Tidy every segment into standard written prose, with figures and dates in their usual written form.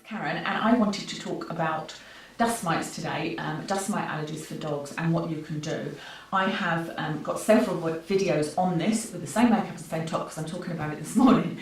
Karen, and I wanted to talk about dust mites today, dust mite allergies for dogs and what you can do. I have got several videos on this with the same makeup and the same top because I'm talking about it this morning,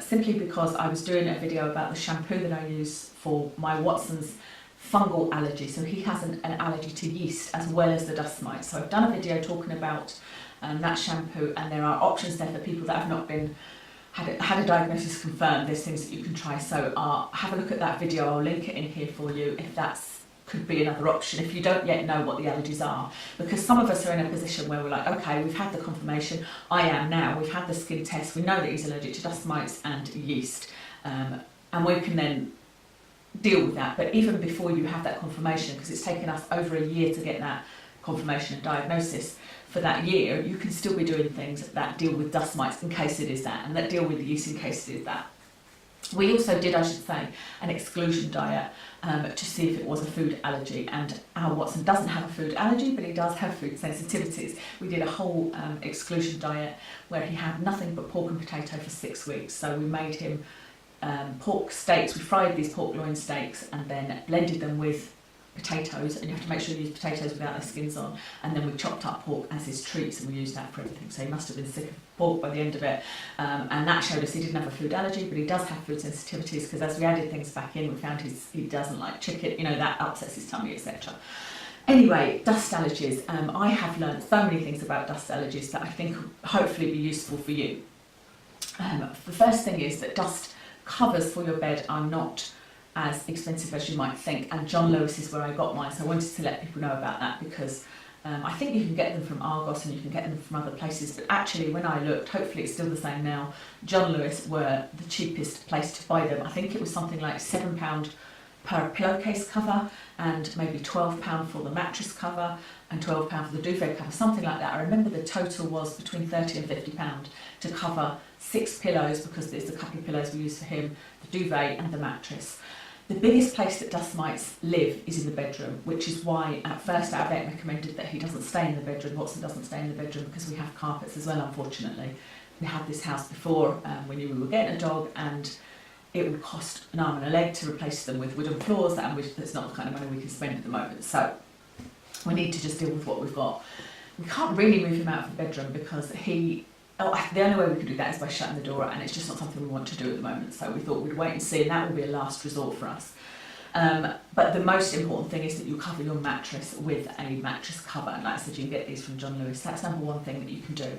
simply because I was doing a video about the shampoo that I use for my Watson's fungal allergy. So he has an allergy to yeast as well as the dust mites. So I've done a video talking about that shampoo, and there are options there for people that have not been had a diagnosis confirmed. There's things that you can try, so have a look at that video. I'll link it in here for you if that's could be another option if you don't yet know what the allergies are, because some of us are in a position where we're like, okay, we've had the confirmation, I am now, we've had the skin test, we know that he's allergic to dust mites and yeast, and we can then deal with that. But even before you have that confirmation, because it's taken us over a year to get that confirmation and diagnosis, for that year you can still be doing things that deal with dust mites in case it is that, and that deal with the yeast in case it is that. We also did, I should say, an exclusion diet to see if it was a food allergy, and our Watson doesn't have a food allergy, but he does have food sensitivities. We did a whole exclusion diet where he had nothing but pork and potato for 6 weeks. So we made him pork steaks. We fried these pork loin steaks and then blended them with potatoes, and you have to make sure you use potatoes without their skins on, and then we chopped up pork as his treats, and we used that for everything. So he must have been sick of pork by the end of it, and that showed us he didn't have a food allergy, but he does have food sensitivities, because as we added things back in, we found he doesn't like chicken, you know, that upsets his tummy, etc. Anyway, dust allergies. I have learned so many things about dust allergies that I think will hopefully be useful for you. The first thing is that dust covers for your bed are not as expensive as you might think, and John Lewis is where I got mine, so I wanted to let people know about that, because I think you can get them from Argos and you can get them from other places, but actually when I looked, hopefully it's still the same now, John Lewis were the cheapest place to buy them. I think it was something like £7 per pillowcase cover, and maybe £12 for the mattress cover, and £12 for the duvet cover, something like that. I remember the total was between £30 and £50 to cover 6 pillows, because there's a couple of pillows we use for him, the duvet and the mattress. The biggest place that dust mites live is in the bedroom, which is why at first our vet recommended that he doesn't stay in the bedroom. Watson doesn't stay in the bedroom because we have carpets as well, unfortunately. We had this house before when we were getting a dog, and it would cost an arm and a leg to replace them with wooden floors, and that's not the kind of money we can spend at the moment. So we need to just deal with what we've got. We can't really move him out of the bedroom because the only way we can do that is by shutting the door, and it's just not something we want to do at the moment. So we thought we'd wait and see, and that will be a last resort for us. But the most important thing is that you cover your mattress with a mattress cover, and like I said, you can get these from John Lewis. That's number one thing that you can do.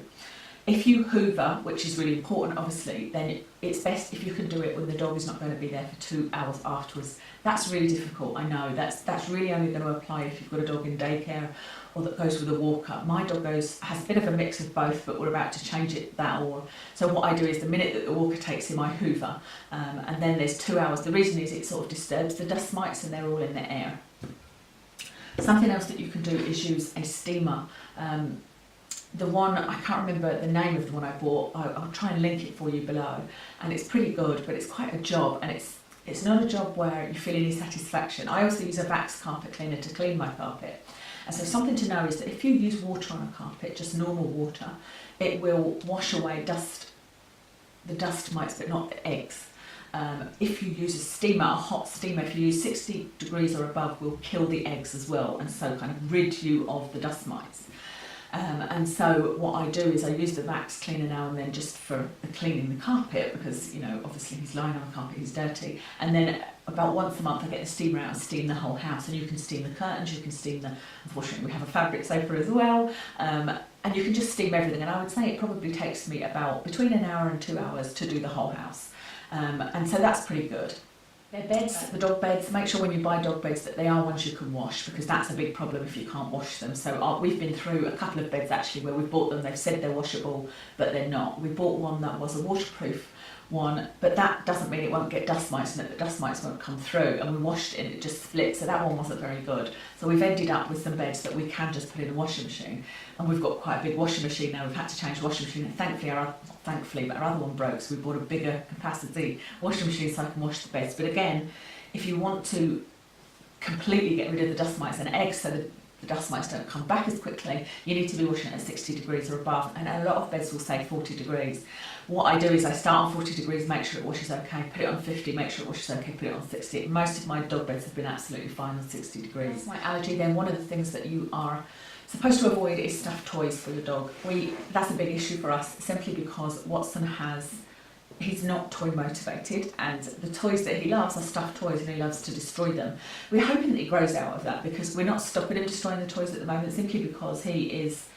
If you hoover, which is really important obviously, then it's best if you can do it when the dog is not going to be there for 2 hours afterwards. That's really difficult, I know. That's really only going to apply if you've got a dog in daycare or that goes with a walker. My dog has a bit of a mix of both, but we're about to change it that or. So what I do is the minute that the walker takes him, I hoover, and then there's 2 hours. The reason is it sort of disturbs the dust mites and they're all in the air. Something else that you can do is use a steamer. The one, I can't remember the name of the one I bought, I'll try and link it for you below, and it's pretty good, but it's quite a job, and it's not a job where you feel any satisfaction. I also use a Vax carpet cleaner to clean my carpet, and so something to know is that if you use water on a carpet, just normal water, it will wash away the dust mites, but not the eggs. If you use a steamer, a hot steamer, if you use 60 degrees or above, will kill the eggs as well, and so kind of rid you of the dust mites. And so what I do is I use the Vax cleaner now and then just for cleaning the carpet, because, you know, obviously he's lying on the carpet, he's dirty. And then about once a month I get the steamer out and steam the whole house, and you can steam the curtains, you can steam unfortunately we have a fabric sofa as well, and you can just steam everything. And I would say it probably takes me about between an hour and 2 hours to do the whole house. And so that's pretty good. Their beds, the dog beds, make sure when you buy dog beds that they are ones you can wash, because that's a big problem if you can't wash them. So we've been through a couple of beds actually where we've bought them, they've said they're washable, but they're not. We bought one that was a waterproof one, but that doesn't mean it won't get dust mites and that the dust mites won't come through, and we washed it and it just split, so that one wasn't very good. So we've ended up with some beds that we can just put in a washing machine, and we've got quite a big washing machine now. We've had to change the washing machine, and thankfully, but our other one broke, so we bought a bigger capacity washing machine so I can wash the beds. But again, if you want to completely get rid of the dust mites and eggs, so the dust mites don't come back as quickly, you need to be washing it at 60 degrees or above, and a lot of beds will say 40 degrees. What I do is I start on 40 degrees, make sure it washes okay, put it on 50, make sure it washes okay, put it on 60. Most of my dog beds have been absolutely fine on 60 degrees. Dust mite allergy, then one of the things that you are supposed to avoid is stuffed toys for your dog. That's a big issue for us, simply because Watson he's not toy motivated, and the toys that he loves are stuffed toys and he loves to destroy them. We're hoping that he grows out of that, because we're not stopping him destroying the toys at the moment, simply because he's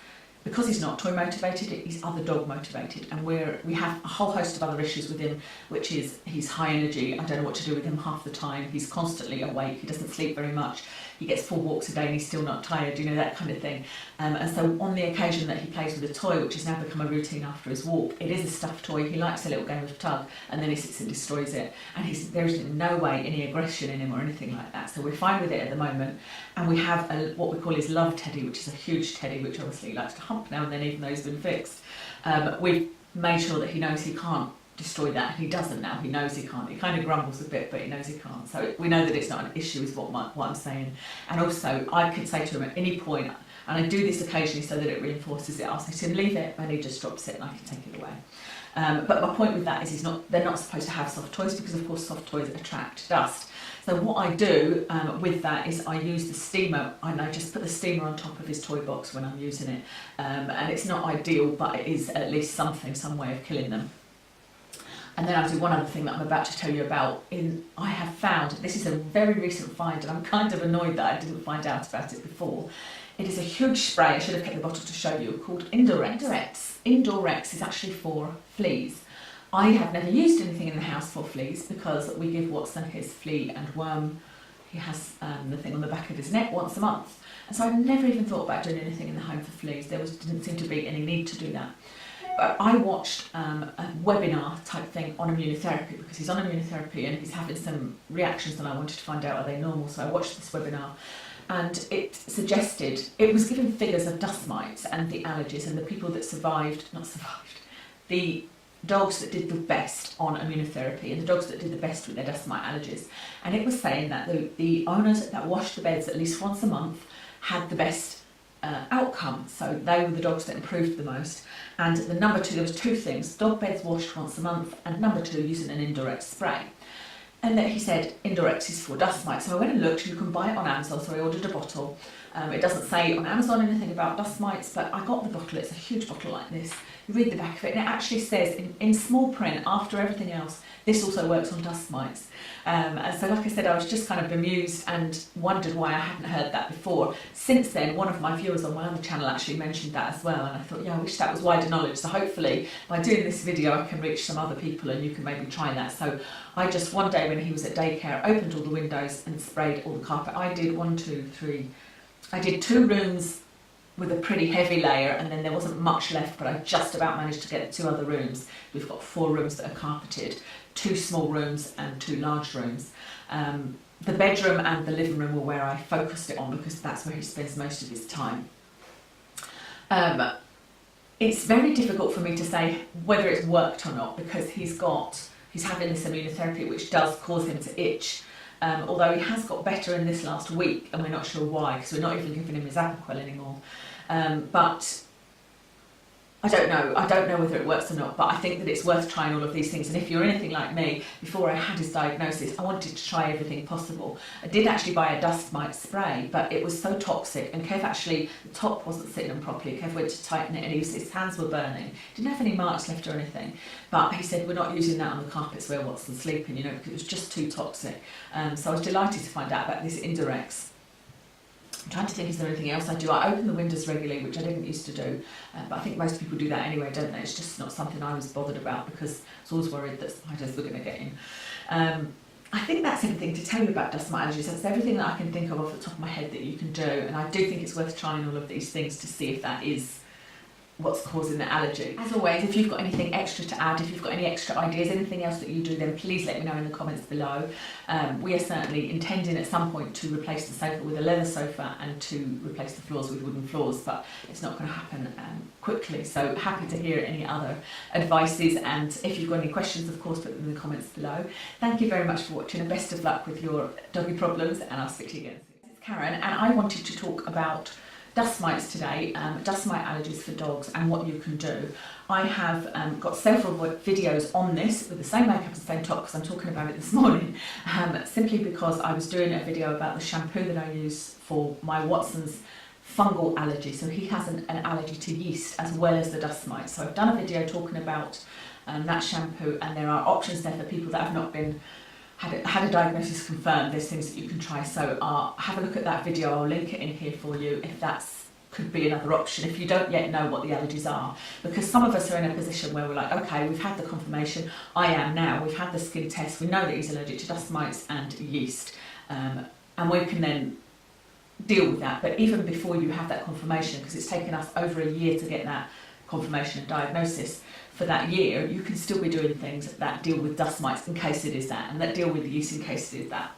not toy motivated, he's other dog motivated, and we have a whole host of other issues with him, which is he's high energy. I don't know what to do with him half the time. He's constantly awake, he doesn't sleep very much, he gets 4 walks a day and he's still not tired, you know, that kind of thing. And so on the occasion that he plays with a toy, which has now become a routine after his walk, it is a stuffed toy. He likes a little game of tug, and then he sits and destroys it, and there is in no way any aggression in him or anything like that, so we're fine with it at the moment. And we have what we call his love teddy, which is a huge teddy, which obviously he likes to hump now and then, even though he's been fixed. We've made sure that he knows he can't destroy that, and he doesn't now. He knows he can't. He kind of grumbles a bit, but he knows he can't. So we know that it's not an issue, is what I'm saying. And also, I could say to him at any point, and I do this occasionally so that it reinforces it, I'll say to him, leave it, and he just drops it and I can take it away. But my point with that is they're not supposed to have soft toys, because of course soft toys attract dust. So what I do with that is I use the steamer, and I just put the steamer on top of his toy box when I'm using it. And it's not ideal, but it is at least some way of killing them. And then I'll do one other thing that I'm about to tell you about. I have found, this is a very recent find, and I'm kind of annoyed that I didn't find out about it before. It is a huge spray, I should have kept the bottle to show you, called Indorex. Indorex is actually for fleas. I have never used anything in the house for fleas, because we give Watson his flea and worm. He has the thing on the back of his neck once a month. And so I've never even thought about doing anything in the home for fleas. Didn't seem to be any need to do that. But I watched a webinar type thing on immunotherapy, because he's on immunotherapy and he's having some reactions, and I wanted to find out, are they normal? So I watched this webinar, and it was giving figures of dust mites and the allergies, and the people that the dogs that did the best on immunotherapy and the dogs that did the best with their dust mite allergies. And it was saying that the owners that washed the beds at least once a month had the best outcome. So they were the dogs that improved the most. And the number 2, there was 2 things: dog beds washed once a month, and number 2, using an Indorex spray. And then he said Indorex is for dust mites. So I went and looked. You can buy it on Amazon, so I ordered a bottle. It doesn't say on Amazon anything about dust mites, but I got the bottle. It's a huge bottle like this. You read the back of it, and it actually says in small print, after everything else, this also works on dust mites. And so, like I said, I was just kind of bemused and wondered why I hadn't heard that before. Since then, one of my viewers on my other channel actually mentioned that as well, and I thought, yeah, I wish that was wider knowledge. So hopefully, by doing this video, I can reach some other people and you can maybe try that. So I just, one day when he was at daycare, opened all the windows and sprayed all the carpet. I did 2 rooms with a pretty heavy layer, and then there wasn't much left, but I just about managed to get 2 other rooms. We've got 4 rooms that are carpeted, 2 small rooms and 2 large rooms. The bedroom and the living room were where I focused it on, because that's where he spends most of his time. It's very difficult for me to say whether it's worked or not, because he's having this immunotherapy which does cause him to itch. Although he has got better in this last week, and we're not sure why, because we're not even giving him his Apoquel anymore. But I don't know whether it works or not, but I think that it's worth trying all of these things. And if you're anything like me, before I had his diagnosis, I wanted to try everything possible. I did actually buy a dust mite spray, but it was so toxic, and Kev actually, the top wasn't sitting on properly. Kev went to tighten it, and his hands were burning. Didn't have any marks left or anything, but he said, we're not using that on the carpets where Watson's sleeping, you know, because it was just too toxic. So I was delighted to find out about this Indorex. I'm trying to think, is there anything else I do? I open the windows regularly, which I didn't used to do, but I think most people do that anyway, don't they? It's just not something I was bothered about, because I was always worried that spiders were going to get in. I think that's everything to tell you about dust mite allergies. That's everything that I can think of off the top of my head that you can do, and I do think it's worth trying all of these things to see if that is what's causing the allergy. As always, if you've got anything extra to add, if you've got any extra ideas, anything else that you do, then please let me know in the comments below. We are certainly intending at some point to replace the sofa with a leather sofa and to replace the floors with wooden floors, but it's not going to happen quickly, so happy to hear any other advices, and if you've got any questions, of course, put them in the comments below. Thank you very much for watching, and best of luck with your doggy problems, and I'll speak to you again soon. Karen, and I wanted to talk about dust mites today, dust mite allergies for dogs and what you can do. I have got several videos on this with the same makeup and same top because I'm talking about it this morning, simply because I was doing a video about the shampoo that I use for my Watson's fungal allergy. So he has an allergy to yeast as well as the dust mites. So I've done a video talking about that shampoo, and there are options there for people that have not been had a diagnosis confirmed. There's things that you can try, so have a look at that video. I'll link it in here for you if that's could be another option if you don't yet know what the allergies are, because some of us are in a position where we're like, okay, we've had the confirmation, I am now, we've had the skin test, we know that he's allergic to dust mites and yeast, and we can then deal with that. But even before you have that confirmation, because it's taken us over a year to get that confirmation and diagnosis, for that year you can still be doing things that deal with dust mites in case it is that, and that deal with the yeast in case it is that.